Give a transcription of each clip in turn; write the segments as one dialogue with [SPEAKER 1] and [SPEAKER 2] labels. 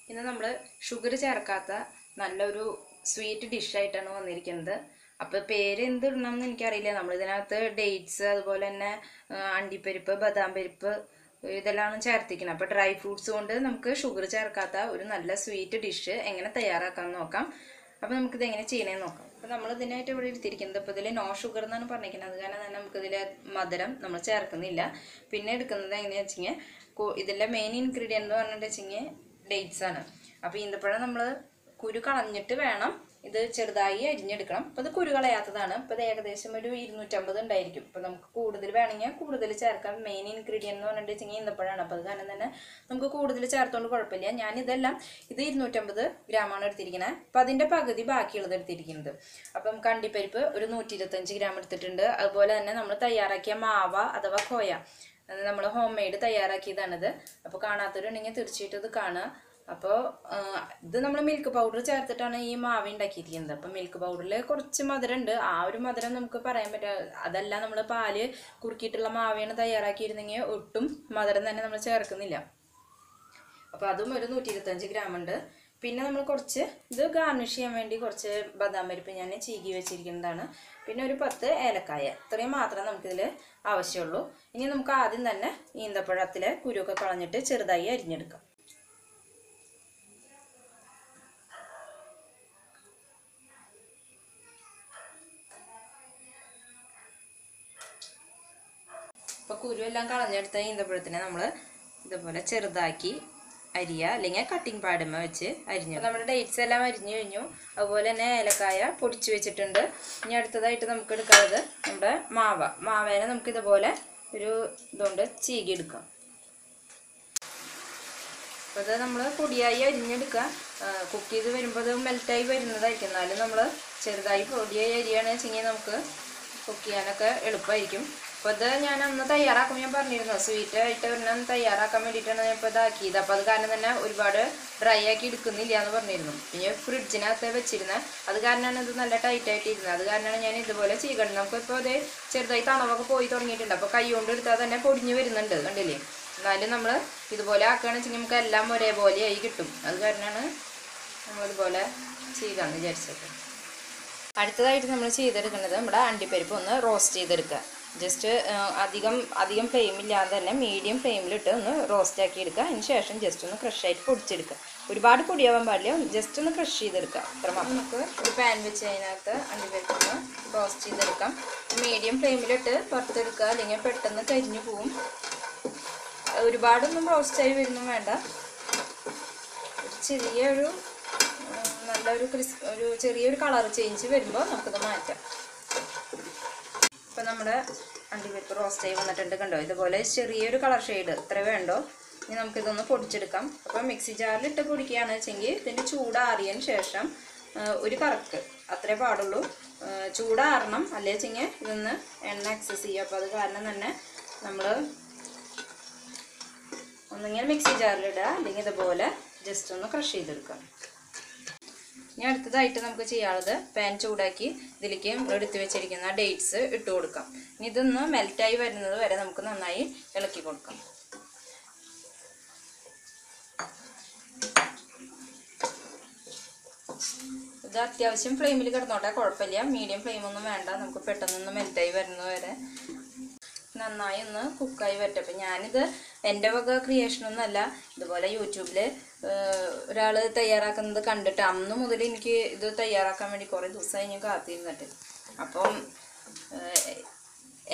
[SPEAKER 1] ഇന്ന് നമ്മൾ ഷുഗർ ചേർക്കാത്ത നല്ലൊരു സ്വീറ്റ് ഡിഷായിട്ടാണ് വന്നിരിക്കുന്നത്. അപ്പോൾ പേര് എന്തിടണമെന്ന് എനിക്കറിയില്ല. നമ്മളിതിനകത്ത് ഡേറ്റ്സ്, അതുപോലെ തന്നെ അണ്ടിപ്പരിപ്പ്, ബദാം പരിപ്പ് ഇതെല്ലാം ചേർത്തിക്കണം. അപ്പോൾ ഡ്രൈ ഫ്രൂട്ട്സ് കൊണ്ട് നമുക്ക് ഷുഗർ ചേർക്കാത്ത ഒരു നല്ല സ്വീറ്റ് ഡിഷ് എങ്ങനെ തയ്യാറാക്കാമെന്ന് നോക്കാം. അപ്പോൾ നമുക്കിത് എങ്ങനെ ചെയ്യണമെന്ന് നോക്കാം. അപ്പോൾ നമ്മൾ ഇതിനായിട്ട് ഇവിടെ എടുത്തിരിക്കുന്നത്, ഇപ്പോൾ ഇതിൽ നോ ഷുഗർ എന്നാണ് പറഞ്ഞിരിക്കുന്നത്. അത് കാരണം തന്നെ നമുക്കിതിൽ മധുരം നമ്മൾ ചേർക്കുന്നില്ല. പിന്നെ എടുക്കുന്നത് എങ്ങനെയാണെന്ന് വെച്ചെങ്കിൽ, ഇതിലെ മെയിൻ ഇൻഗ്രീഡിയൻ്റ് എന്ന് പറഞ്ഞിട്ട് വെച്ചെങ്കിൽ ഡേറ്റ്സ് ആണ്. അപ്പോൾ ഈന്തപ്പഴം നമ്മൾ കുരു കളഞ്ഞിട്ട് വേണം ഇത് ചെറുതായി അരിഞ്ഞെടുക്കണം. അപ്പോൾ ഇത് കുരു കളയാത്തതാണ്. അപ്പോൾ ഇത് ഏകദേശം ഒരു 250 ഉണ്ടായിരിക്കും. അപ്പോൾ നമുക്ക് കൂടുതൽ വേണമെങ്കിൽ കൂടുതൽ ചേർക്കാം. മെയിൻ ഇൻഗ്രീഡിയൻ്റ് എന്ന് പറഞ്ഞിട്ട് വെച്ചെങ്കിൽ ഈന്തപ്പഴമാണ്. അപ്പോൾ അത് കാരണം തന്നെ നമുക്ക് കൂടുതൽ ചേർത്തുകൊണ്ട് കുഴപ്പമില്ല. ഞാനിതെല്ലാം ഇത് 250 ഗ്രാമാണ് എടുത്തിരിക്കുന്നത്. അപ്പോൾ അതിൻ്റെ പകുതി ബാക്കിയുള്ളത് എടുത്തിരിക്കുന്നത്. അപ്പം കണ്ടിപ്പരിപ്പ് ഒരു 125 ഗ്രാം എടുത്തിട്ടുണ്ട്. അതുപോലെ തന്നെ നമ്മൾ തയ്യാറാക്കിയ മാവ അഥവാ കോയ, അത് നമ്മൾ ഹോം മെയ്ഡ് തയ്യാറാക്കിയതാണിത്. അപ്പോൾ കാണാത്തവരുണ്ടെങ്കിൽ തീർച്ചയായിട്ടും ഇത് കാണുക. അപ്പോൾ ഇത് നമ്മൾ മിൽക്ക് പൗഡർ ചേർത്തിട്ടാണ് ഈ മാവ് ഉണ്ടാക്കിയിരിക്കുന്നത്. അപ്പം മിൽക്ക് പൗഡറിൽ കുറച്ച് മധുരം ഉണ്ട്. ആ ഒരു മധുരം നമുക്ക് പറയാൻ പറ്റുക. അതല്ല, നമ്മൾ പാല് കുറുക്കിയിട്ടുള്ള മാവയാണ് തയ്യാറാക്കിയിരുന്നെങ്കിൽ ഒട്ടും മധുരം തന്നെ നമ്മൾ ചേർക്കുന്നില്ല. അപ്പോൾ അതും ഒരു 125 ഗ്രാം ഉണ്ട്. പിന്നെ നമ്മൾ കുറച്ച് ഇത് ഗാർണിഷ് ചെയ്യാൻ വേണ്ടി കുറച്ച് ബദാം പരിപ്പ് ഞാൻ ചീകി വെച്ചിരിക്കുന്നതാണ്. പിന്നെ ഒരു 10 ഏലക്കായ. ഇത്രയും മാത്രമേ നമുക്കിതിൽ ആവശ്യമുള്ളൂ. ഇനി നമുക്ക് ആദ്യം തന്നെ ഈന്തപ്പഴത്തിലെ കുരുവൊക്കെ കളഞ്ഞിട്ട് ചെറുതായി അരിഞ്ഞെടുക്കാം. അപ്പോൾ കുരുവെല്ലാം കളഞ്ഞെടുത്ത ഈന്തപ്പഴത്തിനെ നമ്മൾ ഇതുപോലെ ചെറുതാക്കി അരിയുക, അല്ലെങ്കിൽ കട്ടിങ് പാടുമ്മ വെച്ച് അരിഞ്ഞു. നമ്മുടെ ഡേറ്റ്സ് എല്ലാം അരിഞ്ഞു കഴിഞ്ഞു. അതുപോലെ തന്നെ ഏലക്കായ പൊടിച്ച് വെച്ചിട്ടുണ്ട്. ഇനി അടുത്തതായിട്ട് നമുക്ക് എടുക്കുന്നത് നമ്മുടെ മാവേനെ നമുക്ക് ഇതുപോലെ ഒരു ഇതുകൊണ്ട് ചീകി എടുക്കാം. അപ്പോൾ ഇത് നമ്മൾ പൊടിയായി അരിഞ്ഞെടുക്കുക. കുക്ക് ചെയ്ത് വരുമ്പോൾ അത് മെൽറ്റായി വരുന്നതായിരിക്കും. എന്നാലും നമ്മൾ ചെറുതായി പൊടിയായി അരിയാണെന്ന് വെച്ചെങ്കിൽ നമുക്ക് കുക്ക് ചെയ്യാനൊക്കെ എളുപ്പമായിരിക്കും. അപ്പോൾ ഇത് ഞാൻ അന്ന് തയ്യാറാക്കുമ്പോൾ ഞാൻ പറഞ്ഞിരുന്നു, സ്വീറ്റായിട്ട് ഒരെണ്ണം തയ്യാറാക്കാൻ വേണ്ടിയിട്ടാണ് ഞാൻ ഇപ്പോൾ ഇതാക്കിയത്. അപ്പോൾ അത് കാരണം തന്നെ ഒരുപാട് ഡ്രൈ ആക്കി എടുക്കുന്നില്ല എന്ന് പറഞ്ഞിരുന്നു. പിന്നെ ഫ്രിഡ്ജിനകത്ത് വെച്ചിരുന്നത്, അത് കാരണമാണ് ഇത് നല്ല ടൈറ്റായിട്ട് ഇരുന്നത്. അത് കാരണമാണ് ഞാൻ ഇതുപോലെ ചെയ്യണം. നമുക്കിപ്പോൾ അത് ചെറുതായി തണവൊക്കെ പോയി തുടങ്ങിയിട്ടുണ്ട്. അപ്പോൾ കൈ കൊണ്ട് എടുത്താൽ തന്നെ പൊടിഞ്ഞ് വരുന്നുണ്ട്, കണ്ടില്ലേ? എന്നാലും നമ്മൾ ഇതുപോലെ ആക്കുകയാണെന്ന് വെച്ചെങ്കിൽ നമുക്ക് എല്ലാം ഒരേപോലെയായി കിട്ടും. അത് കാരണമാണ് നമ്മളിതുപോലെ ചെയ്യാമെന്ന് വിചാരിച്ചത്. അടുത്തതായിട്ട് നമ്മൾ ചെയ്തെടുക്കുന്നത് നമ്മുടെ അണ്ടിപ്പരിപ്പ് ഒന്ന് റോസ്റ്റ് ചെയ്തെടുക്കുക. ജസ്റ്റ് അധികം ഫ്ലെയിമില്ലാതെ തന്നെ മീഡിയം ഫ്ലെയിമിലിട്ട് ഒന്ന് റോസ്റ്റ് ആക്കി എടുക്കുക. അതിന് ശേഷം ജസ്റ്റ് ഒന്ന് ക്രഷായിട്ട് പൊടിച്ചെടുക്കുക. ഒരുപാട് പൊടിയാവാൻ പാടില്ല, ജസ്റ്റ് ഒന്ന് ക്രഷ് ചെയ്തെടുക്കുക. അത്രമാത്രം. നമുക്ക് ഒരു പാൻ വെച്ച് അതിനകത്ത് അണ്ടിപ്പരിപ്പ് ഒന്ന് റോസ്റ്റ് ചെയ്തെടുക്കാം. മീഡിയം ഫ്ലെയിമിലിട്ട് വറുത്തെടുക്കുക, അല്ലെങ്കിൽ പെട്ടെന്ന് കരിഞ്ഞു പോവും. ഒരുപാടൊന്നും റോസ്റ്റായി വരുന്നും വേണ്ട. ചെറിയൊരു നല്ലൊരു ഒരു ചെറിയൊരു കളർ ചേഞ്ച് വരുമ്പോൾ നമുക്കിത് മാറ്റാം. ഇപ്പം നമ്മുടെ അണ്ടിപ്പരിപ്പ് റോസ്റ്റായി വന്നിട്ടുണ്ട്, കണ്ടോ? ഇതുപോലെ ചെറിയൊരു കളർ ഷെയ്ഡ് ഇത്ര വേണ്ടോ. ഇനി നമുക്കിതൊന്ന് പൊടിച്ചെടുക്കാം. അപ്പം മിക്സി ജാറിലിട്ട് പൊടിക്കുകയാണെന്ന് വെച്ചെങ്കിൽ ഇതിൻ്റെ ചൂടാറിയതിന് ശേഷം ഒരു കറക്ക് അത്രേ പാടുള്ളൂ. ചൂടാറണം, അല്ലേ വെച്ചെങ്കിൽ ഇതൊന്ന് എണ്ണ എക്സസ് ചെയ്യുക. അപ്പോൾ അത് കാരണം തന്നെ നമ്മൾ ഒന്നിങ്ങനെ മിക്സി ജാറിലിടുക, അല്ലെങ്കിൽ ഇതുപോലെ ജസ്റ്റ് ഒന്ന് ക്രഷ് ചെയ്തെടുക്കാം. ഇനി അടുത്തതായിട്ട് നമുക്ക് ചെയ്യാനുള്ളത്, പാൻ ചൂടാക്കി ഇതിലേക്ക് എടുത്ത് വെച്ചിരിക്കുന്ന ഡേറ്റ്സ് ഇട്ട് കൊടുക്കാം. ഇനി ഇതൊന്ന് മെൽറ്റായി വരുന്നത് വരെ നമുക്ക് നന്നായി ഇളക്കി കൊടുക്കാം. ഇത് അത്യാവശ്യം ഫ്ലെയിമിൽ കിടന്നോട്ടെ, കുഴപ്പമില്ല. മീഡിയം ഫ്ലെയിമൊന്നും വേണ്ട. നമുക്ക് പെട്ടെന്നൊന്ന് മെൽറ്റായി വരുന്നത് വരെ നന്നായി ഒന്ന് കുക്കായി വരട്ടെ. അപ്പം ഞാനിത് എൻ്റെ വക ക്രിയേഷനൊന്നും അല്ല, ഇതുപോലെ യൂട്യൂബിൽ ഒരാൾ തയ്യാറാക്കുന്നത് കണ്ടിട്ട് അന്ന് മുതൽ എനിക്ക് ഇത് തയ്യാറാക്കാൻ വേണ്ടി കുറേ ദിവസമായി ഞാൻ കാത്തിരുന്നിട്ട്. അപ്പം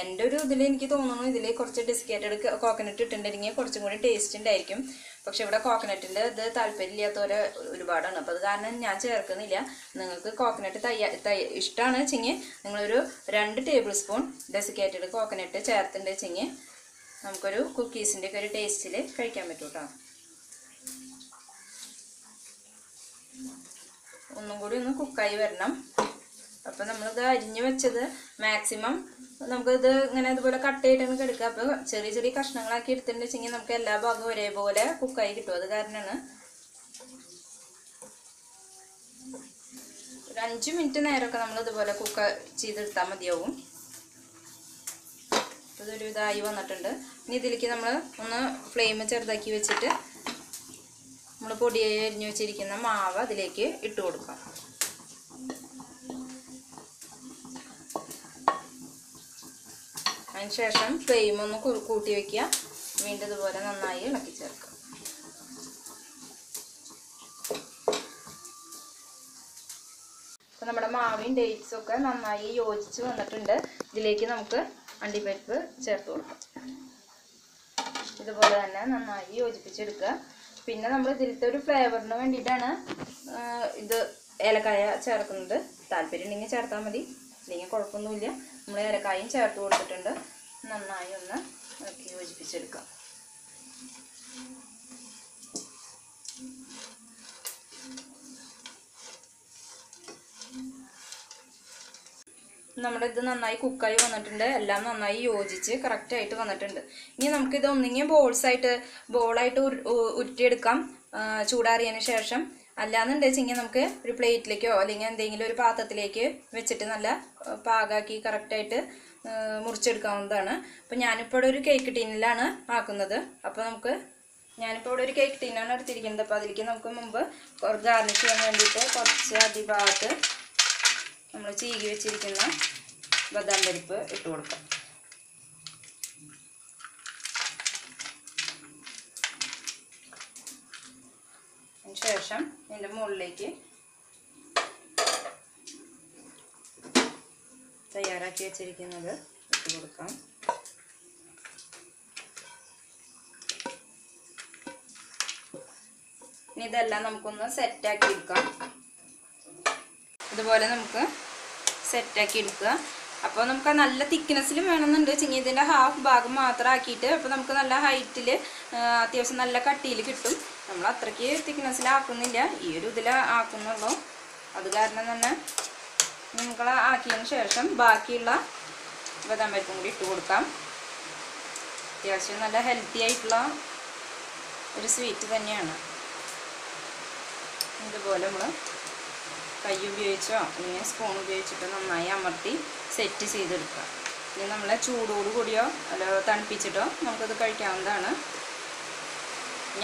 [SPEAKER 1] എൻ്റെ ഒരു ഇതിൽ എനിക്ക് തോന്നുന്നു ഇതിൽ കുറച്ച് ഡെസിക്കേറ്റഡ് കോക്കനട്ട് ഇട്ടിട്ടുണ്ടെങ്കിൽ കുറച്ചും കൂടി ടേസ്റ്റ് ഉണ്ടായിരിക്കും. പക്ഷെ ഇവിടെ കോക്കനട്ടിൻ്റെ ഇത് താല്പര്യമില്ലാത്തവരെ ഒരുപാടാണ്. അപ്പോൾ അത് കാരണം ഞാൻ ചേർക്കുന്നില്ല. നിങ്ങൾക്ക് കോക്കനട്ട് ഇഷ്ടമാണ് വെച്ചെങ്കിൽ നിങ്ങളൊരു 2 ടേബിൾ സ്പൂൺ ഡെസിക്കേറ്റഡ് കോക്കനട്ട് ചേർത്തിട്ടുണ്ട് വെച്ചെങ്കിൽ നമുക്കൊരു കുക്കീസിൻ്റെ ഒക്കെ ഒരു ടേസ്റ്റിൽ കഴിക്കാൻ പറ്റും കേട്ടോ. ഒന്നും കൂടി ഒന്ന് കുക്കായി വരണം. അപ്പം നമ്മളിത് അരിഞ്ഞ് വെച്ചത് മാക്സിമം നമുക്കിത് ഇങ്ങനെ ഇതുപോലെ കട്ട് ചെയ്തിട്ടൊക്കെ എടുക്കുക. അപ്പോൾ ചെറിയ ചെറിയ കഷ്ണങ്ങളാക്കി എടുത്തിട്ടുണ്ടെന്ന് വെച്ചെങ്കിൽ നമുക്ക് എല്ലാ ഭാഗവും ഒരേപോലെ കുക്കായി കിട്ടും. അത് കാരണമാണ് ഒരു 5 മിനിറ്റ് നേരമൊക്കെ നമ്മൾ ഇതുപോലെ കുക്ക് ചെയ്തെടുത്താൽ മതിയാവും. ഇതൊരു ഇതായി വന്നിട്ടുണ്ട്. ഇനി ഇതിലേക്ക് നമ്മൾ ഒന്ന് ഫ്ലെയിം ചെറുതാക്കി വെച്ചിട്ട് നമ്മൾ പൊടിയായി അരിഞ്ഞു വെച്ചിരിക്കുന്ന മാവ് അതിലേക്ക് ഇട്ട് കൊടുക്കാം. അതിനുശേഷം ഫ്ലെയിം ഒന്ന് കൂട്ടി വയ്ക്കുക. വീണ്ടും ഇതുപോലെ നന്നായി ഇളക്കി ചേർക്കുക. അപ്പോൾ നമ്മുടെ മാവിൻ ഡേറ്റ്സും ഒക്കെ നന്നായി യോജിച്ച് വന്നിട്ടുണ്ട്. ഇതിലേക്ക് നമുക്ക് അണ്ടിപ്പരിപ്പ് ചേർത്ത് കൊടുക്കാം. ഇതുപോലെ തന്നെ നന്നായി യോജിപ്പിച്ചെടുക്കുക. പിന്നെ നമ്മൾ ഇതിലത്തെ ഒരു ഫ്ലേവറിന് വേണ്ടിയിട്ടാണ് ഇത് ഏലക്കായ ചേർക്കുന്നത്. താല്പര്യം ഉണ്ടെങ്കിൽ ചേർത്താൽ മതി, ഇല്ലെങ്കിൽ കുഴപ്പമൊന്നുമില്ല. നമ്മൾ ഏലക്കായും ചേർത്ത് കൊടുത്തിട്ടുണ്ട്. നന്നായി ഒന്ന് ഇളക്കി യോജിപ്പിച്ചെടുക്കാം. നമ്മുടെ ഇത് നന്നായി കുക്കായി വന്നിട്ടുണ്ട്. എല്ലാം നന്നായി യോജിച്ച് കറക്റ്റായിട്ട് വന്നിട്ടുണ്ട്. ഇനി നമുക്കിത് ഒന്നെങ്കിൽ ബോളായിട്ട് ഉരുട്ടിയെടുക്കാം ചൂടാറിയതിന് ശേഷം. അല്ലാന്നുണ്ടെങ്കിൽ നമുക്ക് ഒരു പ്ലേറ്റിലേക്കോ അല്ലെങ്കിൽ എന്തെങ്കിലും ഒരു പാത്രത്തിലേക്ക് വെച്ചിട്ട് നല്ല പാകാക്കി കറക്റ്റായിട്ട് മുറിച്ചെടുക്കാവുന്നതാണ്. അപ്പോൾ ഞാനിപ്പോൾ ഇവിടെ ഒരു കേക്ക് ടീനിലാണ് ആക്കുന്നത്. അപ്പോൾ ഞാനിപ്പോൾ ഇവിടെ ഒരു കേക്ക് ടീനാണ് എടുത്തിരിക്കുന്നത്. അപ്പോൾ അതിലേക്ക് നമുക്ക് മുമ്പ് ഗാർണിഷ് ചെയ്യാൻ വേണ്ടിയിട്ട് കുറച്ച് അടിഭാഗത്ത് നമ്മൾ ചീകി വെച്ചിരിക്കുന്ന ബദാം പരിപ്പ് ഇട്ട് കൊടുക്കാം. അതിനുശേഷം ഇതിൻ്റെ മുകളിലേക്ക് തയ്യാറാക്കി വെച്ചിരിക്കുന്നത് ഇട്ട് കൊടുക്കാം. ഇനി ഇതെല്ലാം നമുക്കൊന്ന് സെറ്റാക്കി എടുക്കാം. ഇതുപോലെ നമുക്ക് സെറ്റാക്കി എടുക്കുക. അപ്പോൾ നമുക്ക് നല്ല തിക്നെസ്സിലും വേണമെന്നുണ്ട് വെച്ചെങ്കിൽ ഇതിൻ്റെ ഹാഫ് ഭാഗം മാത്രം ആക്കിയിട്ട് അപ്പോൾ നമുക്ക് നല്ല ഹൈറ്റിൽ അത്യാവശ്യം നല്ല കട്ടിയിൽ കിട്ടും. നമ്മൾ അത്രയ്ക്ക് തിക്നെസ്സിലാക്കുന്നില്ല, ഈ ഒരു ഇതിൽ ആക്കുന്നുള്ളൂ. അത് കാരണം തന്നെ നമുക്ക് ആക്കിയതിന് ശേഷം ബാക്കിയുള്ള ബദാം പരിപ്പും കൂടി ഇട്ട് കൊടുക്കാം. അത്യാവശ്യം നല്ല ഹെൽത്തി ആയിട്ടുള്ള ഒരു സ്വീറ്റ് തന്നെയാണ്. ഇതുപോലെ നമ്മൾ കൈ ഉപയോഗിച്ചോ അല്ലെങ്കിൽ സ്പൂൺ ഉപയോഗിച്ചിട്ടോ നന്നായി അമർത്തി സെറ്റ് ചെയ്തെടുക്കുക. ഇനി നമ്മളെ ചൂടോട് കൂടിയോ അല്ല തണുപ്പിച്ചിട്ടോ നമുക്കത് കഴിക്കാവുന്നതാണ്.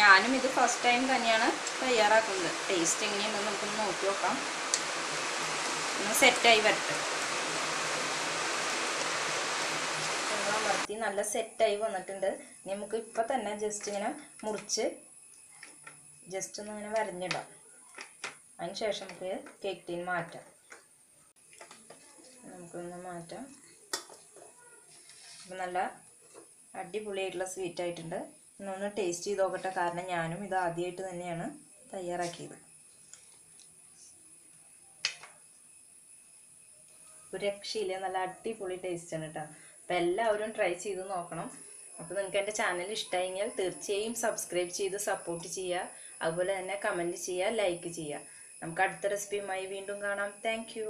[SPEAKER 1] ഞാനും ഇത് ഫസ്റ്റ് ടൈം തന്നെയാണ് തയ്യാറാക്കുന്നത്. ടേസ്റ്റ് എങ്ങനെയുണ്ടെന്ന് നമുക്കൊന്ന് നോക്കി നോക്കാം. ഒന്ന് സെറ്റായി വരട്ടെ. അമർത്തി നല്ല സെറ്റായി വന്നിട്ടുണ്ട്. ഇനി നമുക്ക് ഇപ്പം തന്നെ ജസ്റ്റ് ഇങ്ങനെ മുറിച്ച് ജസ്റ്റ് ഒന്ന് ഇങ്ങനെ വരഞ്ഞിടാം. അതിനുശേഷം നമുക്ക് കേക്ക് ടീൻ മാറ്റാം. നമുക്കൊന്ന് മാറ്റാം. അപ്പം നല്ല അടിപൊളിയായിട്ടുള്ള സ്വീറ്റ് ആയിട്ടുണ്ട്. ഇന്നൊന്ന് ടേസ്റ്റ് ചെയ്ത് നോക്കട്ടെ, കാരണം ഞാനും ഇത് ആദ്യമായിട്ട് തന്നെയാണ് തയ്യാറാക്കിയത്. ഒരു രക്ഷയില്ല, നല്ല അടിപൊളി ടേസ്റ്റാണ് കേട്ടോ. അപ്പം എല്ലാവരും ട്രൈ ചെയ്ത് നോക്കണം. അപ്പോൾ നിങ്ങൾക്ക് എൻ്റെ ചാനൽ ഇഷ്ടമായെങ്കിൽ തീർച്ചയായും സബ്സ്ക്രൈബ് ചെയ്ത് സപ്പോർട്ട് ചെയ്യുക. അതുപോലെ തന്നെ കമൻറ്റ് ചെയ്യുക, ലൈക്ക് ചെയ്യുക. നമുക്ക് അടുത്ത റെസിപ്പിയുമായി വീണ്ടും കാണാം. Thank you.